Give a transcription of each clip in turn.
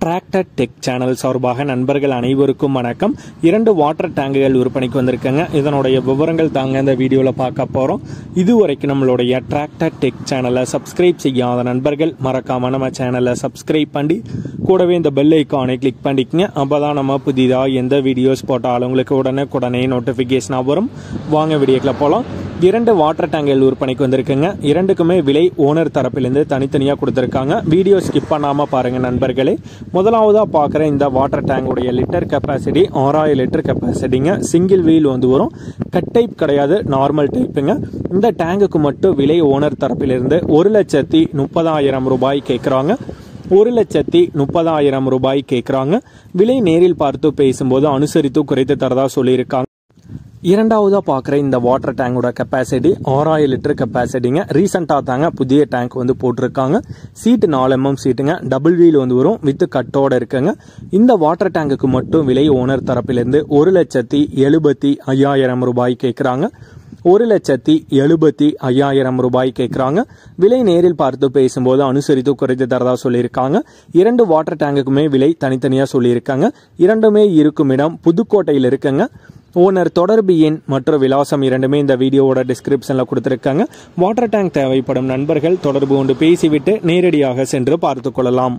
Tractor tech channel சார்பாக நண்பர்கள் அனைவருக்கும் வணக்கம். 2 வாட்டர் டேங்குகள் விற்பனைக்கு வந்திருக்காங்க. இதனுடைய விவரங்கள் தாங்க இந்த வீடியோவில் பார்க்க போகிறோம். இதுவரைக்கும் நம்மளுடைய டிராக்டர் டெக் சேனலை சப்ஸ்கிரைப் செய்யாத நண்பர்கள் மறக்காம நம்ம சேனலை சப்ஸ்கிரைப் பண்ணி கூடவே இந்த பெல் ஐக்கானை கிளிக் பண்ணிக்கங்க. அப்போ தான் நம்ம புதிதாக எந்த வீடியோஸ் போட்டாலும் உங்களுக்கு உடனே நோட்டிஃபிகேஷனாக வரும். வாங்க வீடியோக்குள்ள போகலாம். 2 வாட்டர் டேங்குகள் விற்பனைக்கு வந்திருக்குங்க. 2க்குமே விலை ஓனர் தரப்பிலிருந்து தனித்தனியாக கொடுத்துருக்காங்க. வீடியோ ஸ்கிப் பண்ணாமல் பாருங்கள் நண்பர்களே. முதலாவதாக பார்க்குற இந்த வாட்டர் டேங்குடைய லிட்டர் கெப்பாசிட்டி 6000 லிட்டர் கெப்பாசிட்டிங்க. சிங்கிள் வீல் வந்து வரும். கட் டைப் கிடையாது, நார்மல் டைப்புங்க. இந்த டேங்குக்கு மட்டும் விலை ஓனர் தரப்பிலிருந்து 1,30,000 ரூபாய் கேட்குறாங்க. 1,30,000 ரூபாய் கேட்குறாங்க. விலை நேரில் பார்த்து பேசும்போது அனுசரித்து குறைத்து தரதா சொல்லியிருக்காங்க. இரண்டாவதாக பார்க்குற இந்த வாட்டர் டேங்கோட கெப்பாசிட்டி 6000 லிட்டர் கெப்பாசிட்டிங்க. ரீசெண்டாக தாங்க புதிய டேங்க் வந்து போட்டிருக்காங்க. சீட்டு 4 mm சீட்டுங்க. டபுள் வீல் வந்து வரும், வித் கட்டோட இருக்குங்க. இந்த வாட்டர் டேங்குக்கு மட்டும் விலை ஓனர் தரப்பிலிருந்து 1,75,000 ரூபாய் கேட்குறாங்க. 1,75,000 ரூபாய் கேட்குறாங்க. விலை நேரில் பார்த்து பேசும்போது அனுசரித்து குறைத்து தரதா சொல்லியிருக்காங்க. 2 வாட்டர் டேங்குக்குமே விலை தனித்தனியாக சொல்லியிருக்காங்க. இரண்டுமே இருக்கும் இடம் புதுக்கோட்டையில் இருக்குங்க. ஓனர் தொடர்பு எண் மற்றும் விலாசம் இரண்டுமே இந்த வீடியோவோட டிஸ்கிரிப்ஷனில் கொடுத்துருக்காங்க. வாட்டர் டேங்க் தேவைப்படும் நண்பர்கள் தொடர்பு கொண்டு பேசிவிட்டு நேரடியாக சென்று பார்த்து கொள்ளலாம்.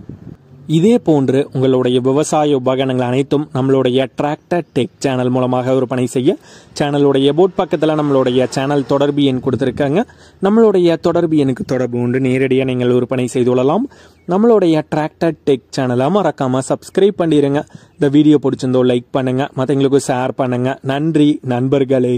இதே போன்று உங்களுடைய விவசாய உபகரணங்கள் அனைத்தும் நம்மளுடைய டிராக்டர் டெக் சேனல் மூலமாக விற்பனை செய்ய சேனலுடைய போட் பக்கத்தில் நம்மளுடைய சேனல் தொடர்பு எண் கொடுத்துருக்காங்க. நம்மளுடைய தொடர்பு எண்ணுக்கு தொடர்பு கொண்டு நேரடியாக நீங்கள் விற்பனை செய்து கொள்ளலாம். நம்மளுடைய டிராக்டர் டெக் சேனலை மறக்காமல் சப்ஸ்கிரைப் பண்ணிடுங்க. இந்த வீடியோ பிடிச்சிருந்தோ லைக் பண்ணுங்கள், மற்றவங்களுக்கு ஷேர் பண்ணுங்கள். நன்றி நண்பர்களே.